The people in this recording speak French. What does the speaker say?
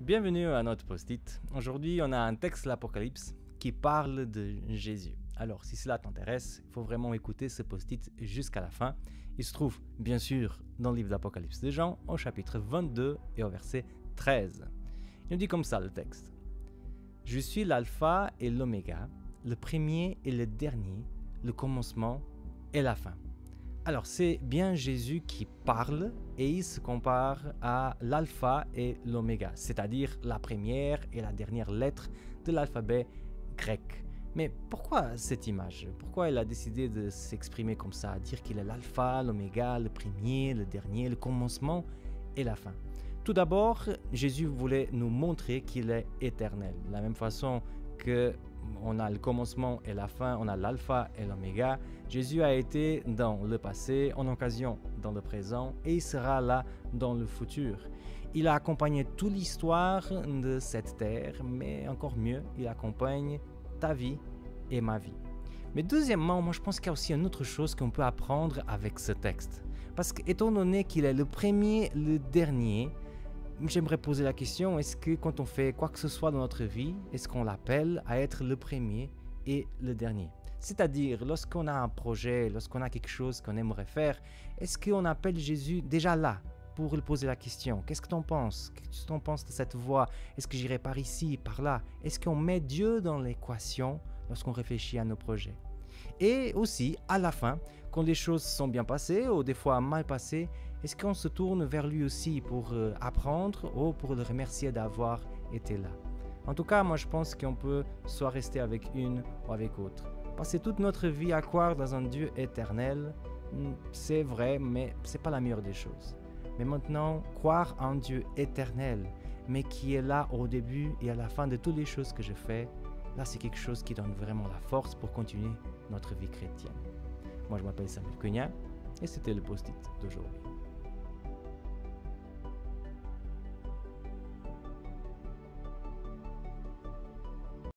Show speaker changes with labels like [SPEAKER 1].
[SPEAKER 1] Bienvenue à notre post-it. Aujourd'hui, on a un texte de l'Apocalypse qui parle de Jésus. Alors, si cela t'intéresse, il faut vraiment écouter ce post-it jusqu'à la fin. Il se trouve, bien sûr, dans le livre d'Apocalypse de Jean, au chapitre 22 et au verset 13. Il nous dit comme ça le texte. « Je suis l'alpha et l'oméga, le premier et le dernier, le commencement et la fin. » Alors, c'est bien Jésus qui parle et il se compare à l'alpha et l'oméga, c'est-à-dire la première et la dernière lettre de l'alphabet grec. Mais pourquoi cette image? Pourquoi il a décidé de s'exprimer comme ça, dire qu'il est l'alpha, l'oméga, le premier, le dernier, le commencement et la fin? Tout d'abord, Jésus voulait nous montrer qu'il est éternel. De la même façon que on a le commencement et la fin, on a l'alpha et l'oméga. Jésus a été dans le passé, en occasion dans le présent, et il sera là dans le futur. Il a accompagné toute l'histoire de cette terre, mais encore mieux, il accompagne ta vie et ma vie. Mais deuxièmement, moi je pense qu'il y a aussi une autre chose qu'on peut apprendre avec ce texte. Parce qu'étant donné qu'il est le premier, le dernier, j'aimerais poser la question, est-ce que quand on fait quoi que ce soit dans notre vie, est-ce qu'on l'appelle à être le premier et le dernier? C'est-à-dire, lorsqu'on a un projet, lorsqu'on a quelque chose qu'on aimerait faire, est-ce qu'on appelle Jésus déjà là pour lui poser la question? Qu'est-ce que tu en penses? Qu'est-ce que tu en penses de cette voie? Est-ce que j'irai par ici, par là? Est-ce qu'on met Dieu dans l'équation lorsqu'on réfléchit à nos projets? Et aussi, à la fin, quand les choses sont bien passées ou des fois mal passées, est-ce qu'on se tourne vers lui aussi pour apprendre ou pour le remercier d'avoir été là? En tout cas, moi je pense qu'on peut soit rester avec une ou avec l'autre. Passer toute notre vie à croire dans un Dieu éternel, c'est vrai, mais c'est pas la meilleure des choses. Mais maintenant, croire en Dieu éternel, mais qui est là au début et à la fin de toutes les choses que je fais, là c'est quelque chose qui donne vraiment la force pour continuer notre vie chrétienne. Moi je m'appelle Samuel Cognac et c'était le post-it d'aujourd'hui.